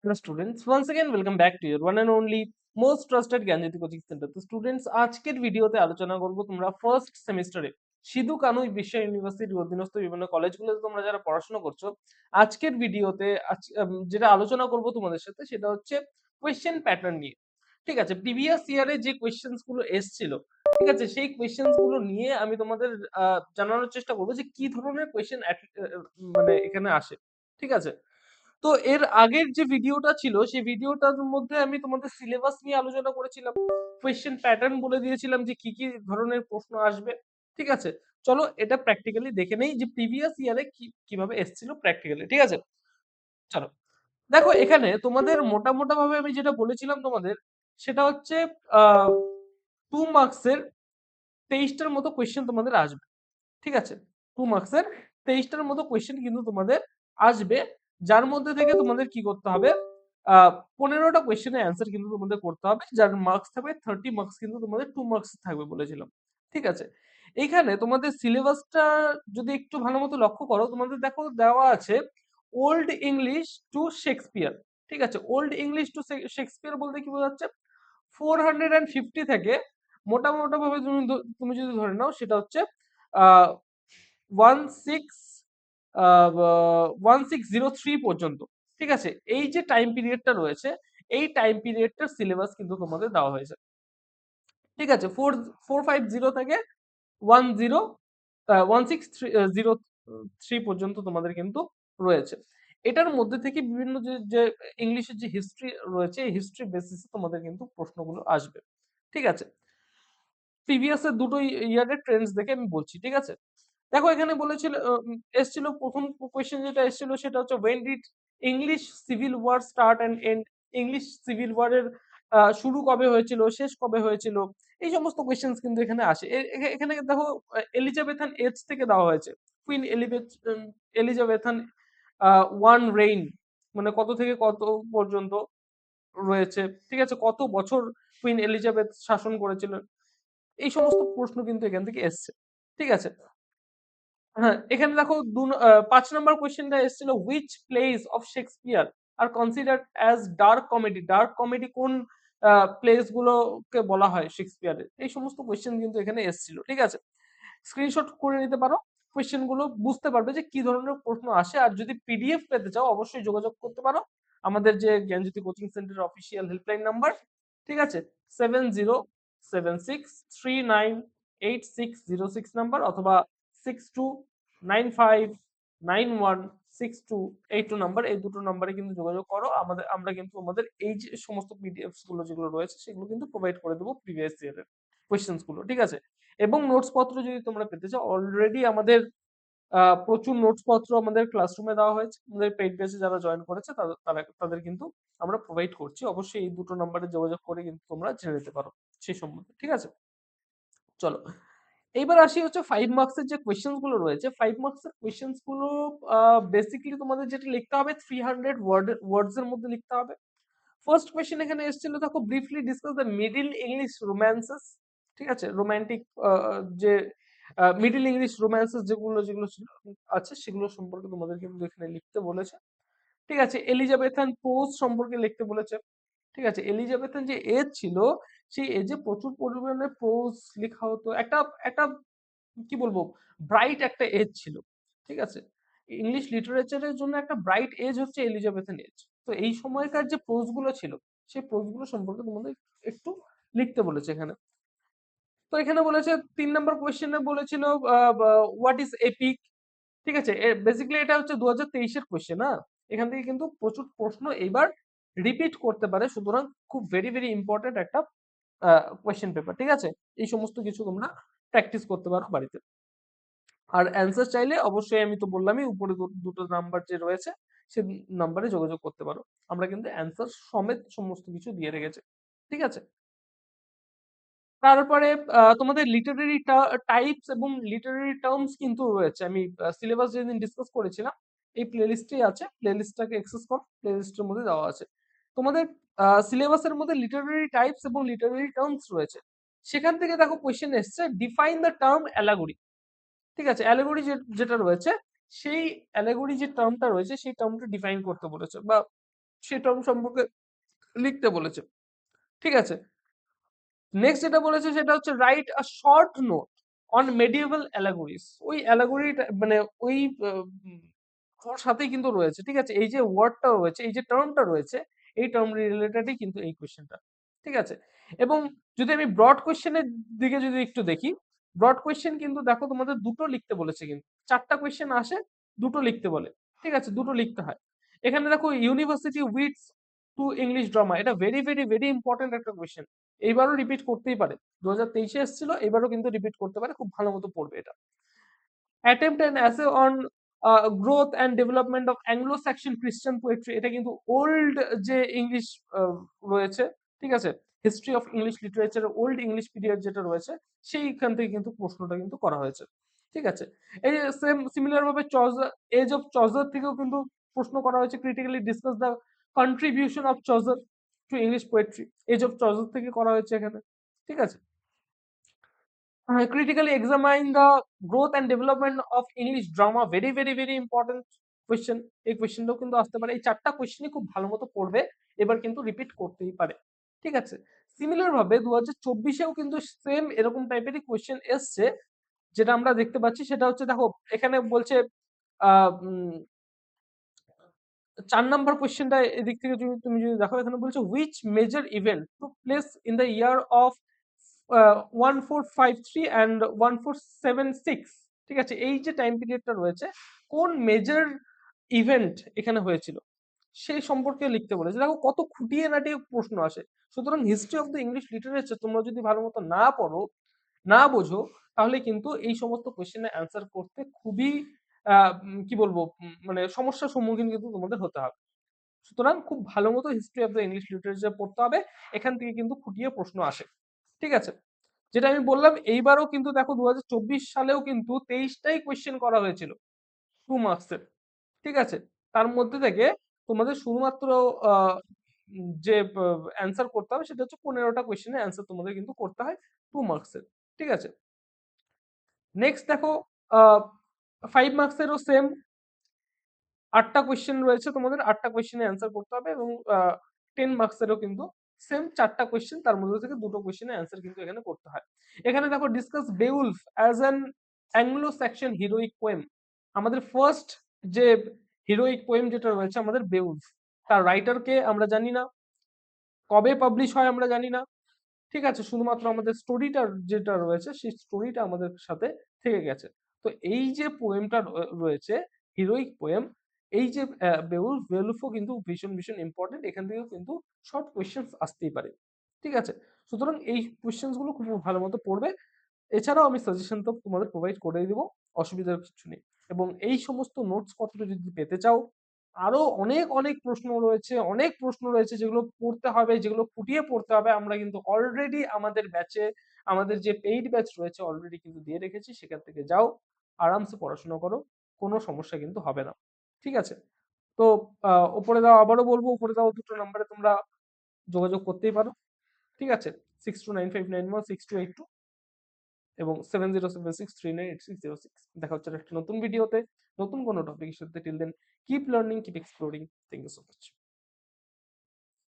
Hello students, once again welcome back to your one and only most trusted Gyanjyoti coaching centre. তো students, আজকের ভিডিওতে আলোচনা করব তোমরা ফার্স্ট সেমিস্টারে সিধু কানু বিশ্ব ইউনিভার্সিটির অধীনস্থ বিভিন্ন কলেজগুলোতে তোমরা যারা পড়াশোনা করছো, আজকের ভিডিওতে যেটা আলোচনা করব তোমাদের সাথে সেটা হচ্ছে কোয়েশ্চেন প্যাটার্ন নিয়ে। ঠিক আছে, প্রিভিয়াস ইয়ারে যে কোয়েশ্চেন্স গুলো এসেছিল, ঠিক আছে, সেই কোয়েশ্চেন্স গুলো নিয়ে আমি তোমাদের জানানোর চেষ্টা করবো যে কি ধরনের কোয়েশ্চেন মানে এখানে আসে। ঠিক আছে, তো এর আগের যে ভিডিওটা ছিল সেই ভিডিওটার মধ্যে আমি তোমাদের সিলেবাস নিয়ে আলোচনা করেছিলাম, কোয়েশ্চেন প্যাটার্ন বলে দিয়েছিলাম যে কি কি ধরনের প্রশ্ন আসবে। ঠিক আছে, চলো এটা প্র্যাকটিক্যালি দেখে নেই যে প্রিভিয়াস ইয়ারে কিভাবে এসেছিল প্র্যাকটিক্যালি। ঠিক আছে, চলো দেখো এখানে তোমাদের মোটা ভাবে আমি যেটা বলেছিলাম তোমাদের, সেটা হচ্ছে 2 মার্কসের 23টার মতো কোয়েশ্চেন তোমাদের আসবে। ঠিক আছে, 2 মার্কসের 23টার মতো কোয়েশ্চেন কিন্তু তোমাদের আসবে, যার মধ্যে থেকে তোমাদের কি করতে হবে, 15টা কোয়েশ্চেনের অ্যান্সার কিন্তু তোমাদের করতে হবে, যার মার্কস থাকবে 30 মার্কস, কিন্তু তোমাদের 2 মার্কস থাকবে বলেছিলাম। ঠিক আছে, এইখানে তোমাদের সিলেবাসটা যদি একটু ভালো মতো লক্ষ্য করো, তোমাদের দেখো দেওয়া আছে ওল্ড ইংলিশ টু শেক্সপিয়ার। ঠিক আছে, ওল্ড ইংলিশ টু শেক্সপিয়ার বলতে কি বোঝাচ্ছে, 450 থেকে মোটা ভাবে তুমি যদি ধরে নাও, সেটা হচ্ছে 1603 পর্যন্ত। ঠিক আছে, এই যে টাইম পিরিয়ডটা রয়েছে, এই টাইম পিরিয়ডটার সিলেবাস কিন্তু তোমাদের দেওয়া হয়েছে। ঠিক আছে, 450 থেকে 1603 পর্যন্ত তোমাদের কিন্তু রয়েছে। এটার মধ্যে থেকে বিভিন্ন যে ইংলিশের যে হিস্ট্রি রয়েছে, এই হিস্ট্রি বেসিসে তোমাদের কিন্তু প্রশ্নগুলো আসবে। ঠিক আছে, প্রিভিয়াস এর দুটো ইয়ারের ট্রেন্ডস দেখে আমি বলছি। ঠিক আছে, দেখো এখানে বলেছিল, এসছিল প্রথম কোয়েশ্চেন যেটা এসছিল সেটা হচ্ছে when did English civil war start and and, English civil ওয়ারের শুরু কবে হয়েছিল, শেষ কবে হয়েছিল, এই সমস্ত কোয়েশ্চেন্স কিন্তু এখানে আসে। এখানে দেখো এলিজাবেথান এজ থেকে দেওয়া হয়েছে, কুইন এলিজাবেথান ওয়ান রেইন, মানে কত থেকে কত পর্যন্ত রয়েছে। ঠিক আছে, কত বছর কুইন এলিজাবেথ শাসন করেছিলেন, এই সমস্ত প্রশ্ন কিন্তু এখান থেকে এসছে। ঠিক আছে, হ্যাঁ এখানে দেখো 5 নম্বর কোয়েশ্চেনটা এসেছিল which place of Shakespeare R considered as dark comedy, dark comedy কোন প্লেস গুলোকে বলা হয় শেক্সপিয়ারের, এই সমস্ত কোয়েশ্চেন কিন্তু এখানে এসেছিল। ঠিক আছে, স্ক্রিনশট করে নিতে পারো, কোয়েশ্চেন গুলো বুঝতে পারবে যে কি ধরনের প্রশ্ন আসে। আর যদি পিডিএফ পেতে চাও অবশ্যই যোগাযোগ করতে পারো আমাদের যে জ্ঞানজ্যোতি কোচিং সেন্টারের অফিসিয়াল হেল্পলাইন নাম্বার। ঠিক আছে, 7076398606 নাম্বার, অথবা 6295916282 নাম্বার, এই দুটো নাম্বারে কিন্তু যোগাযোগ করো। আমরা কিন্তু আমাদের এই যে সমস্ত পিডিএফস গুলো যেগুলো রয়েছে সেগুলো কিন্তু প্রোভাইড করে দেবো প্রিভিয়াস ইয়ারের কোয়েশ্চেন্স গুলো। ঠিক আছে, এবং নোটস পত্র যদি তোমরা পেতে চাও, অলরেডি আমাদের প্রচুর নোটস পত্র আমাদের ক্লাসরুমে দেওয়া হয়েছে, আমাদের পেইড ব্যাচে যারা জয়েন করেছে তাদের কিন্তু আমরা প্রোভাইড করছি। অবশ্যই এই দুটো নাম্বারে যোগাযোগ করে কিন্তু তোমরা জেনে নিতে পারো সেই সম্বন্ধে। ঠিক আছে, চলো এইবার আসি হচ্ছে 5 মার্কসের যে কোয়েশ্চেন্স গুলো রয়েছে। 5 মার্কসের কোয়েশ্চেন্স গুলো বেসিক্যালি তোমাদের যেটা লিখতে হবে 300 ওয়ার্ডস এর মধ্যে লিখতে হবে। ফার্স্ট কোয়েশ্চেন এখানে এসেছিল, দেখো briefly discuss the middle English romances. ঠিক আছে, রোমান্টিক যে মিডল ইংলিশ রোম্যান্সেস যেগুলো আছে সেগুলো সম্পর্কে তোমাদের কিন্তু এখানে লিখতে বলেছে। ঠিক আছে, এলিজাবেথান পোজ সম্পর্কে লিখতে বলেছে। ঠিক আছে, এলিজাবেথান যে এজ ছিল, সেই এজে প্রচুর পরিমাণে পোজ লেখা হতো, একটা একটা কি বলবো, ব্রাইট একটা এজ ছিল। ঠিক আছে, ইংলিশ লিটারেচারের জন্য একটা ব্রাইট এজ হচ্ছে এলিজাবেথান এজ। তো এই সময়কার যে পোজ গুলো ছিল, সেই পোজ গুলো সম্পর্কে তোমাদের একটু লিখতে বলেছে এখানে। তো এখানে বলেছে 3 নম্বর কোয়েশ্চেনে বলেছিল হোয়াট ইজ এপিক। ঠিক আছে, বেসিক্যালি এটা হচ্ছে 2023-এর কোয়েশ্চেন। হ্যাঁ, এখান থেকে কিন্তু প্রচুর প্রশ্ন এবার রিপিট করতে পারে, সুতরাং খুব ভেরি ইম্পর্টেন্ট একটা কোয়েশ্চেন পেপার। ঠিক আছে, এই সমস্ত কিছু তোমরা প্র্যাকটিস করতে পারো বাড়িতে। আর অ্যান্সার চাইলে অবশ্যই আমি তো বললামই, উপরে দুটো নাম্বার যে রয়েছে সেই নাম্বারে যোগাযোগ করতে পারো। আমরা কিন্তু অ্যান্সার সমেত সমস্ত কিছু দিয়ে রেখেছি। ঠিক আছে, তারপরে তোমাদের লিটারেরি টাইপস এবং লিটারেরি টার্মস কিন্তু রয়েছে। আমি সিলেবাস যেদিন ডিসকাস করেছিলাম, এই প্লেলিস্টেই আছে, প্লেলিস্টটাকে অ্যাক্সেস করো, প্লেলিস্টের মধ্যে দেওয়া আছে। তোমাদের সিলেবাসের মধ্যে লিটারেরি টাইপস এবং লিটারেরি টার্মস রয়েছে। সেখান থেকে দেখো কোয়েশ্চেন এসছে ডিফাইন দ্য টার্ম অ্যালাগরি। ঠিক আছে, অ্যালেগরি যেটা রয়েছে, সেই অ্যালেগরি যে টার্মটা রয়েছে সেই টার্মটা ডিফাইন করতে বলেছে, বা সেই টার্ম সম্পর্কে লিখতে বলেছে। ঠিক আছে? নেক্সট যেটা বলেছে সেটা হচ্ছে write a short note on medieval allegories. ওই অ্যালেগরিটা মানে ওই ওর সাথেই কিন্তু রয়েছে। ঠিক আছে? এই যে ওয়ার্ডটা রয়েছে, এই যে টার্মটা রয়েছে, এই টার্ম রিলেটেডই কিন্তু এই কোয়েশ্চেনটা। ঠিক আছে? এবং যদি আমি ব্রড কোয়েশ্চেনের দিকে যদি একটু দেখি, ব্রড কোয়েশ্চেন কিন্তু দেখো তোমাদের দুটো লিখতে বলেছে কিন্তু। ৪ টা কোয়েশ্চেন আসে, দুটো লিখতে বলে। ঠিক আছে? দুটো লিখতে হয়। এখানে দেখো ইউনিভার্সিটি উইথস টু ইংলিশ ড্রামা। এটা ভেরি, ভেরি, ভেরি ইম্পোর্টেন্ট একটা কোয়েশ্চেন। এইবারও রিপিট করতেই পারে। 2023 এ এসেছিল, এবারও কিন্তু রিপিট করতে পারে। খুব ভালো মতো পড়বে এটা। attempt an essay on growth and development of Anglo-Saxon Christian poetry। এটা কিন্তু ওল্ড যে ইংলিশ রয়েছে, ঠিক আছে, history of English literature old English period যেটা রয়েছে সেইখান থেকে কিন্তু প্রশ্নটা কিন্তু করা হয়েছে। ঠিক আছে? এই যে সেম সিমিলার ভাবে এজ অফ চজার থেকেও কিন্তু প্রশ্ন করা হয়েছে। Critically discuss the contribution of Chaucer to English poetry. Age of Chaucer থেকে করা হয়েছে এখানে। ঠিক আছে? critically examine the growth and development of English drama। very, very, very important question। এই কোয়েশ্চেনটাও কিন্তু আসতে পারে। এই ৪ টা কোয়েশ্চেনই খুব ভালো মতো পড়বে। এবার কিন্তু রিপিট করতেই পারে। ঠিক আছে? সিমিলার ভাবে 2024 এও কিন্তু সেম এরকম টাইপেরই কোয়েশ্চেন এসছে। যেটা আমরা দেখতে পাচ্ছি সেটা হচ্ছে দেখো এখানে বলছে আ উম ৪ নাম্বার কোয়েশ্চেনটা এদিক থেকে যদি তুমি যদি দেখো এখানে বলছে which major event took place in the year of 1453 and 1476। ঠিক আছে? এই যে টাইম পিরিয়ডটা রয়েছে কোন মেজর ইভেন্ট এখানে হয়েছিল সেই সম্পর্কে লিখতে বলেছে। দেখো কত খুঁটিয়ে নাটিয়ে প্রশ্ন আসে। সুতরাং history of the English literature তোমরা যদি ভালো মতো না পড়ো, না বোঝো, তাহলে কিন্তু এই সমস্ত কোয়েশ্চেনের অ্যান্সার করতে খুবই কি বলবো মানে সমস্যার সম্মুখীন কিন্তু তোমাদের হতে হবে। সুতরাং খুব ভালো মতো history of the English literature পড়তে হবে। এখান থেকে কিন্তু খুঁটিয়ে প্রশ্ন আসে। ঠিক আছে? যেটা আমি বললাম এইবারও কিন্তু দেখো 2024 সালেও কিন্তু 23 টাই কোয়েশ্চেন করা হয়েছিল 2 মার্কসের। ঠিক আছে? তার মধ্যে থেকে তোমাদের শুধুমাত্র আ যে অ্যান্সার করতে হবে সেটা হচ্ছে 15 টা কোয়েশ্চেনের অ্যান্সার তোমাদের কিন্তু করতে হয় 2 মার্কসের। ঠিক আছে? নেক্সট দেখো আ 5 মার্কসেরও সেম 8 টা কোয়েশ্চেন রয়েছে তোমাদের। 8 টা কোয়েশ্চেনের অ্যান্সার করতে হবে এবং 10 মার্কসেরও কিন্তু সেম 4 টা কোয়েশ্চেন, তার মধ্যে থেকে 2 টো কোয়েশ্চেনের অ্যান্সার কিন্তু এখানে করতে হয়। এখানে দেখো discuss Beowulf as an Anglo Saxon heroic poem. আমাদের ফার্স্ট যে হিরোইক পোয়েম যেটা রয়েছে আমাদের বেউলফ, তার রাইটার কে আমরা জানি না, কবে পাবলিশ হয় আমরা জানি না। ঠিক আছে? শুধুমাত্র আমাদের স্টোরিটা যেটা রয়েছে সেই স্টোরিটা আমাদের সাথে থেকে গেছে। তো এই যে পোয়েমটা রয়েছে হিরোইক পোয়েম, এই যে বেওলফও কিন্তু ভীষণ, ভীষণ ইম্পোর্টেন্ট। এখান থেকেও কিন্তু শর্ট কোয়েশ্চেনস আসতেই পারে। ঠিক আছে? সুতরাং এই কোয়েশ্চেনস গুলো খুব ভালো মতো পড়বে। এছাড়াও আমি সাজেশন তো তোমাদের প্রোভাইড করেই দেব। অসুবিধার কিছু নেই। এবং এই সমস্ত নোটস পত্র যদি পেতে চাও, আরো অনেক, অনেক প্রশ্ন রয়েছে, অনেক প্রশ্ন রয়েছে যেগুলো পড়তে হবে, যেগুলো খুঁটিয়ে পড়তে হবে। আমরা কিন্তু অলরেডি আমাদের ব্যাচে আমাদের যে পেইড ব্যাচ রয়েছে অলরেডি কিন্তু দিয়ে রেখেছি। সেখান থেকে যাও, আরামসে পড়াশোনা করো। কোনো সমস্যা কিন্তু হবে না। ঠিক আছে? তো উপরে দেওয়া আবারও বলব, উপরে দেওয়া দুটো নাম্বারে তোমরা যোগাযোগ করতেই পারো। ঠিক আছে? 6295916282 এবং 7076398606। দেখা হচ্ছে একটা নতুন ভিডিওতে, নতুন কোনো টপিকের সাথে। Till then keep learning, keep exploring. Thank you so much.